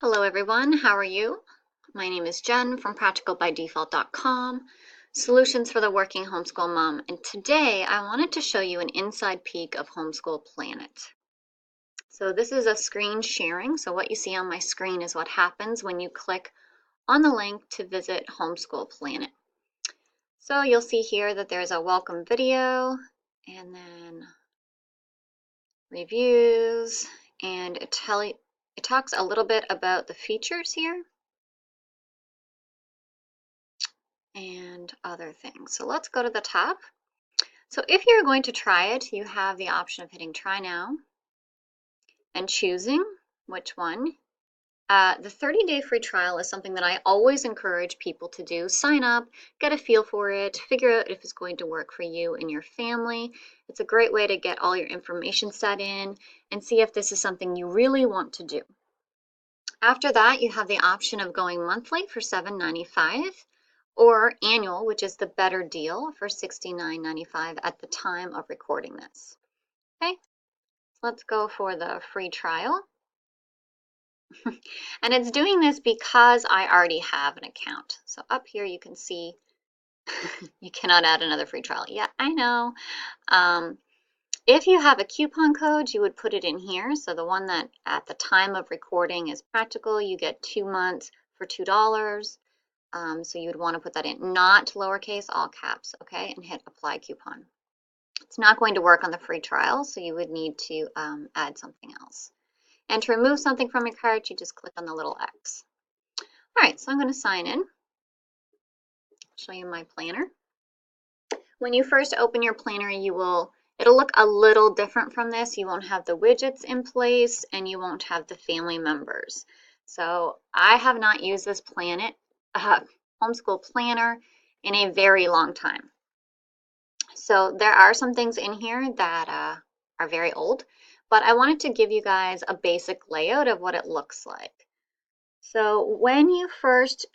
Hello everyone, how are you? My name is Jen from practicalbydefault.com, solutions for the working homeschool mom, and today I wanted to show you an inside peek of Homeschool Planet. So this is a screen sharing, so what you see on my screen is what happens when you click on the link to visit Homeschool Planet. So you'll see here that there's a welcome video, and then reviews, and it talks a little bit about the features here and other things. So let's go to the top. So if you're going to try it, you have the option of hitting try now and choosing which one. The 30-day free trial is something that I always encourage people to do. Sign up, get a feel for it, figure out if it's going to work for you and your family. It's a great way to get all your information set in and see if this is something you really want to do. After that, you have the option of going monthly for $7.95 or annual, which is the better deal for $69.95 at the time of recording this. Okay, let's go for the free trial. And it's doing this because I already have an account. So up here you can see you cannot add another free trial. Yeah, I know. If you have a coupon code, you would put it in here. So the one that at the time of recording is practical, you get 2 months for $2. So you would want to put that in, not lowercase, all caps, okay, and hit apply coupon. It's not going to work on the free trial, so you would need to add something else. And to remove something from your cart, you just click on the little X. All right, so I'm going to sign in. Show you my planner. When you first open your planner, it'll look a little different from this. You won't have the widgets in place and you won't have the family members. So I have not used this homeschool planner in a very long time. So there are some things in here that are very old, but I wanted to give you guys a basic layout of what it looks like. So when you first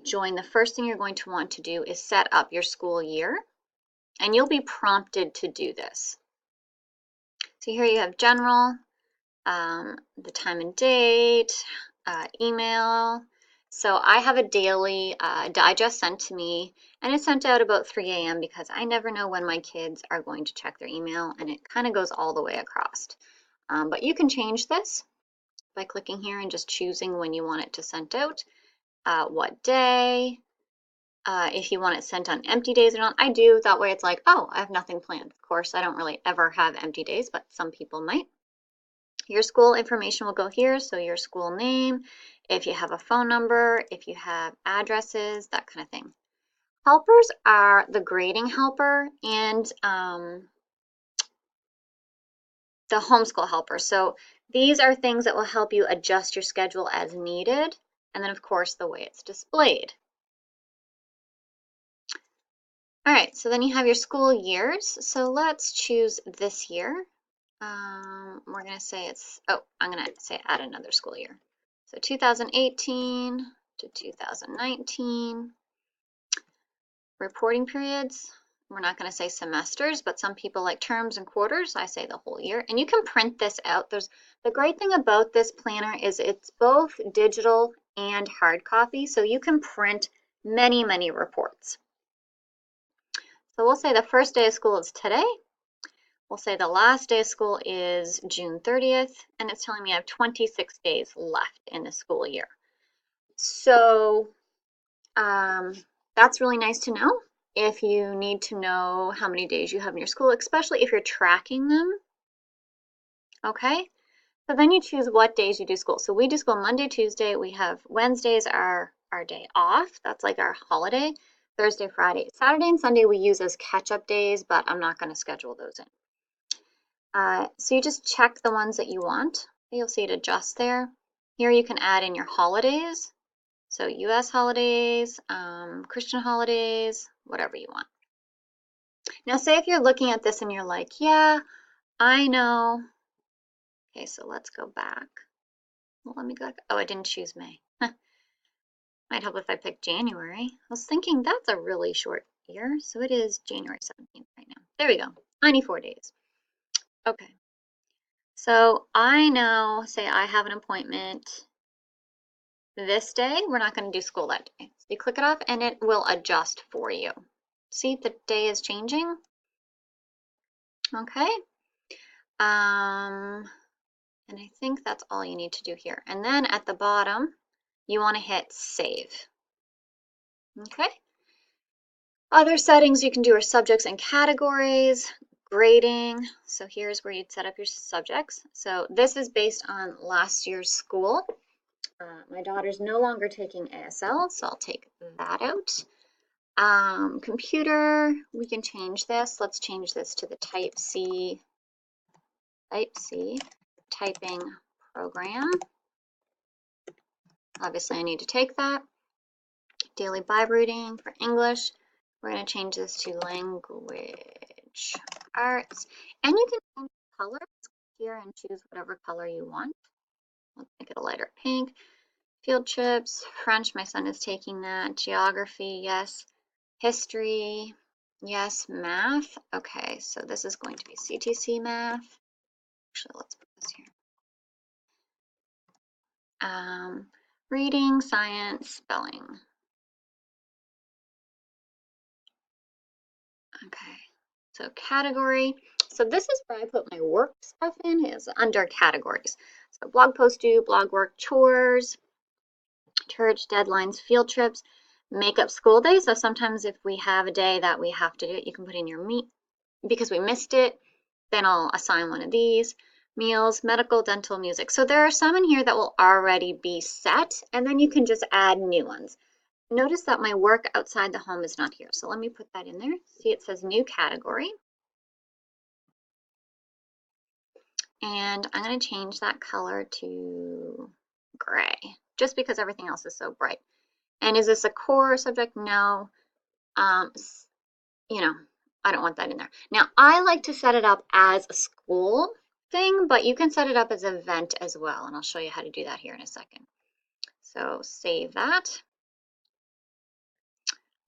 join, the first thing you're going to want to do is set up your school year, and you'll be prompted to do this. So here you have general, the time and date, email. So I have a daily digest sent to me, and it's sent out about 3 a.m. because I never know when my kids are going to check their email, and it kind of goes all the way across. But you can change this by clicking here and just choosing when you want it to sent out, what day, if you want it sent on empty days or not. I do, that way it's like, oh, I have nothing planned. Of course, I don't really ever have empty days, but some people might. Your school information will go here, so your school name, if you have a phone number, if you have addresses, that kind of thing. Helpers are the grading helper and the homeschool helper. So these are things that will help you adjust your schedule as needed, and then of course the way it's displayed. All right, so then you have your school years. So let's choose this year. We're going to say I'm going to say add another school year. So 2018 to 2019. Reporting periods. We're not going to say semesters, but some people like terms and quarters. I say the whole year. And you can print this out. The great thing about this planner is it's both digital and hard copy, so you can print many, many reports. So we'll say the first day of school is today. We'll say the last day of school is June 30th, and it's telling me I have 26 days left in the school year. So that's really nice to know if you need to know how many days you have in your school, especially if you're tracking them. Okay, so then you choose what days you do school. So we do school Monday, Tuesday. We have Wednesdays are our day off. That's like our holiday. Thursday, Friday, Saturday, and Sunday we use as catch-up days, but I'm not going to schedule those in. So you just check the ones that you want. You'll see it adjust there. Here you can add in your holidays. So US holidays, Christian holidays, whatever you want. Now say if you're looking at this and you're like, yeah, I know. Okay, so let's go back. Well, let me go back. Oh, I didn't choose May. Might help if I pick January. I was thinking that's a really short year, so it is January 17th right now. There we go, 94 days. Okay, so I know, say I have an appointment this day, we're not going to do school that day. So you click it off and it will adjust for you. See, the day is changing. Okay. And I think that's all you need to do here. And then at the bottom, you want to hit save. Okay. Other settings you can do are subjects and categories, grading. So here's where you'd set up your subjects. So this is based on last year's school. My daughter's no longer taking ASL, so I'll take that out. Computer, we can change this. Let's change this to the Type C typing program. Obviously, I need to take that. Daily Bible reading for English. We're going to change this to language arts. And you can change colors here and choose whatever color you want. Let's make it a lighter pink. Field trips, French, my son is taking that. Geography, yes. History, yes. Math, okay, so this is going to be CTC math. Actually, let's put this here. Reading, science, spelling. Okay, so category. So this is where I put my work stuff in, is under categories. So blog post due, blog work, chores, church, deadlines, field trips, make up school days. So sometimes if we have a day that we have to do it, you can put in your because we missed it, then I'll assign one of these. Meals, medical, dental, music. So there are some in here that will already be set, and then you can just add new ones. Notice that my work outside the home is not here. So let me put that in there. See, it says new category. And I'm going to change that color to gray, just because everything else is so bright. And is this a core subject? No. You know, I don't want that in there. Now, I like to set it up as a school thing, but you can set it up as an event as well, and I'll show you how to do that here in a second. So save that.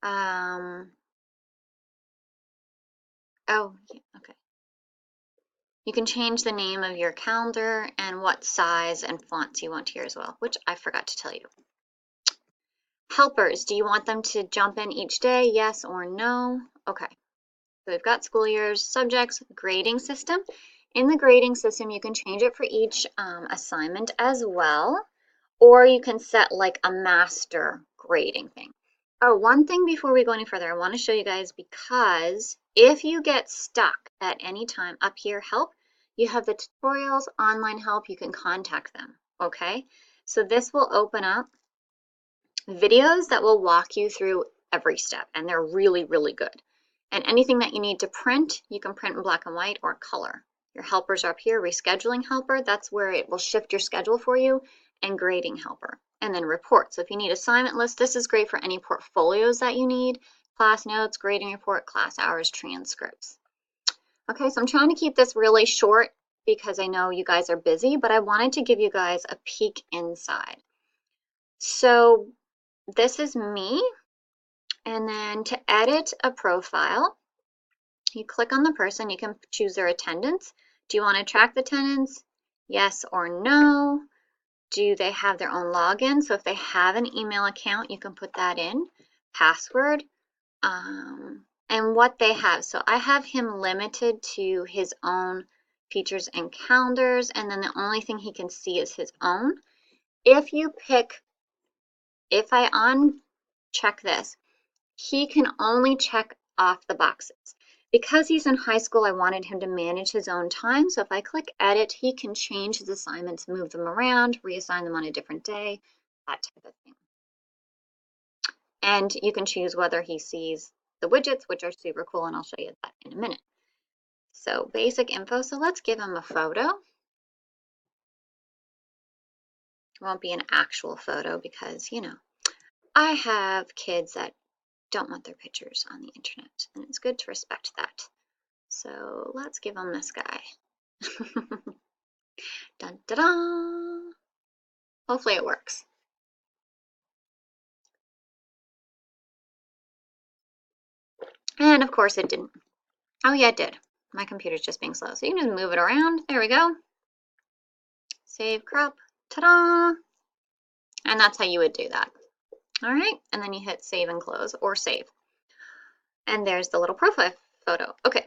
Oh, yeah, okay. You can change the name of your calendar and what size and fonts you want here as well, which I forgot to tell you. Helpers, do you want them to jump in each day? Yes or no? Okay. So we've got school years, subjects, grading system. In the grading system, you can change it for each assignment as well, or you can set like a master grading thing. Oh, one thing before we go any further, I want to show you guys, because if you get stuck at any time, up here, help, you have the tutorials, online help, you can contact them, okay? So this will open up videos that will walk you through every step, and they're really, really good. And anything that you need to print, you can print in black and white or color. Your helpers are up here, rescheduling helper, that's where it will shift your schedule for you, and grading helper. And then reports. So if you need assignment list, this is great for any portfolios that you need, class notes, grading report, class hours, transcripts. Okay, so I'm trying to keep this really short because I know you guys are busy, but I wanted to give you guys a peek inside. So this is me. And then to edit a profile, you click on the person, you can choose their attendance. Do you want to track the attendance? Yes or no. Do they have their own login? So if they have an email account, you can put that in. Password, and what they have. So I have him limited to his own features and calendars, and then the only thing he can see is his own. If I uncheck this, he can only check off the boxes. Because he's in high school, I wanted him to manage his own time. So if I click edit, he can change his assignments, move them around, reassign them on a different day, that type of thing. And you can choose whether he sees the widgets, which are super cool, and I'll show you that in a minute. So basic info, so let's give him a photo. It won't be an actual photo because, you know, I have kids that don't want their pictures on the internet, and it's good to respect that. So let's give him this guy. Dun, da, da. Hopefully it works. And of course it didn't. Oh yeah, it did. My computer's just being slow. So you can just move it around. There we go. Save crop. Ta-da! And that's how you would do that. All right, and then you hit save and close or save. And there's the little profile photo. Okay,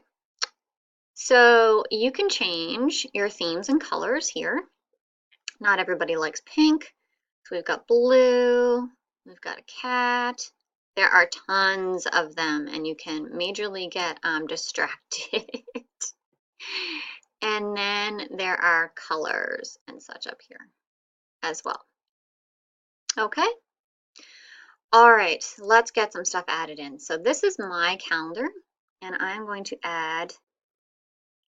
so you can change your themes and colors here. Not everybody likes pink. So we've got blue, we've got a cat. There are tons of them and you can majorly get distracted. And then there are colors and such up here as well. Okay. All right, let's get some stuff added in. So this is my calendar and I'm going to add,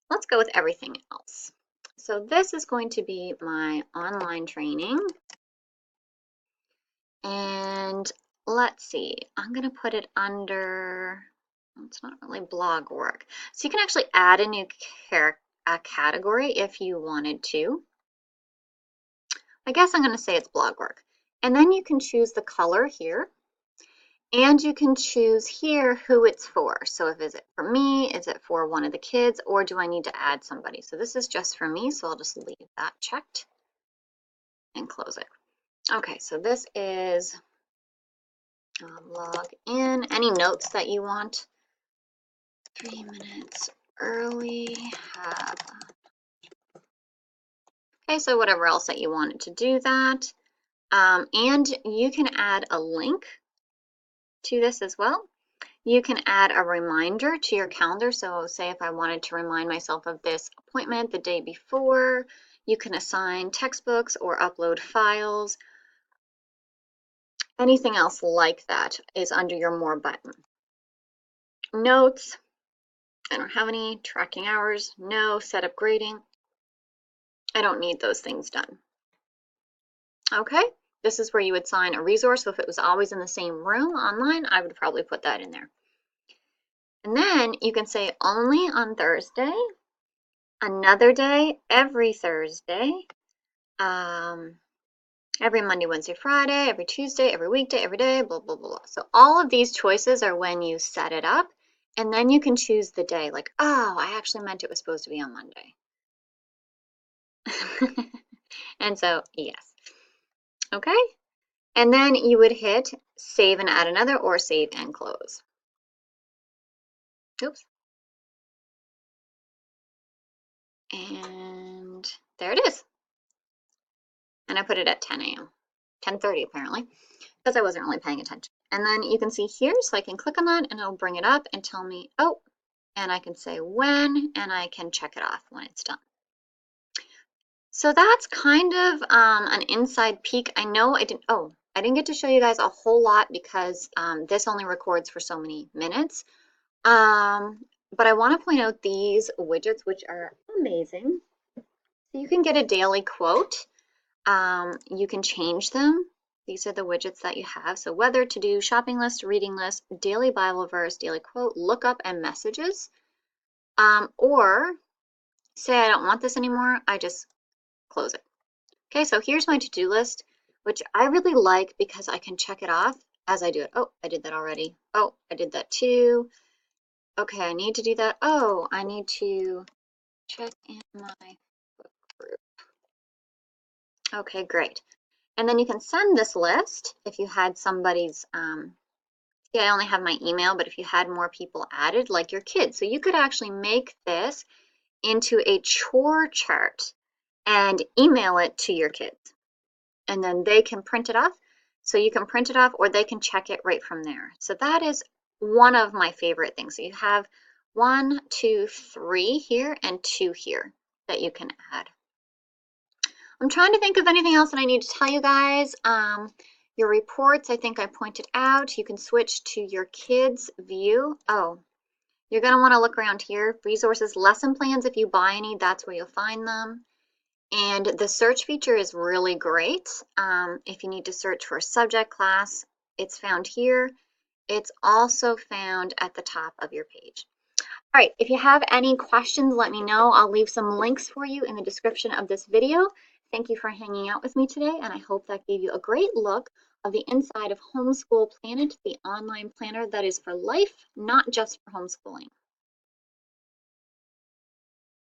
let's go with everything else. So this is going to be my online training. And let's see, I'm going to put it under, it's not really blog work. So you can actually add a new category if you wanted to. I guess I'm going to say it's blog work. And then you can choose the color here. And you can choose here who it's for. So if is it for me, is it for one of the kids, or do I need to add somebody? So this is just for me, so I'll just leave that checked and close it. Okay, so this is log in. Any notes that you want? 3 minutes early. Okay, so whatever else that you wanted to do that. And you can add a link to this as well. You can add a reminder to your calendar. So say if I wanted to remind myself of this appointment the day before, you can assign textbooks or upload files. Anything else like that is under your More button. Notes, I don't have any. Tracking hours, no. Setup grading, I don't need those things done. Okay, this is where you would assign a resource. So if it was always in the same room online, I would probably put that in there. And then you can say only on Thursday, another day, every Thursday, every Monday, Wednesday, Friday, every Tuesday, every weekday, every day, blah, blah, blah. So all of these choices are when you set it up. And then you can choose the day, like, oh, I actually meant it was supposed to be on Monday. And so, yes. Okay. And then you would hit save and add another or save and close. Oops. And there it is. And I put it at 10 a.m. 10:30 apparently, because I wasn't really paying attention. And then you can see here, so I can click on that and it'll bring it up and tell me, oh, and I can say when, and I can check it off when it's done. So that's kind of an inside peek. I know I didn't get to show you guys a whole lot because this only records for so many minutes. But I want to point out these widgets, which are amazing. So you can get a daily quote. You can change them. These are the widgets that you have. So weather, to-do, shopping list, reading list, daily Bible verse, daily quote, lookup, and messages. Or say I don't want this anymore, I just close it. Okay, so here's my to-do list, which I really like because I can check it off as I do it. Oh, I did that already. Oh, I did that too. Okay, I need to do that. Oh, I need to check in my book group. Okay, great. And then you can send this list if you had somebody's, yeah, I only have my email, but if you had more people added, like your kids. So you could actually make this into a chore chart and email it to your kids. And then they can print it off. So you can print it off or they can check it right from there. So that is one of my favorite things. So you have 1, 2, 3 here and 2 here that you can add. I'm trying to think of anything else that I need to tell you guys. Your reports, I think I pointed out. You can switch to your kids' view. Oh, you're going to want to look around here. Resources, lesson plans, if you buy any, that's where you'll find them. And the search feature is really great. If you need to search for a subject class, it's found here. It's also found at the top of your page. All right, if you have any questions, let me know. I'll leave some links for you in the description of this video. Thank you for hanging out with me today, and I hope that gave you a great look of the inside of Homeschool Planet, the online planner that is for life, not just for homeschooling.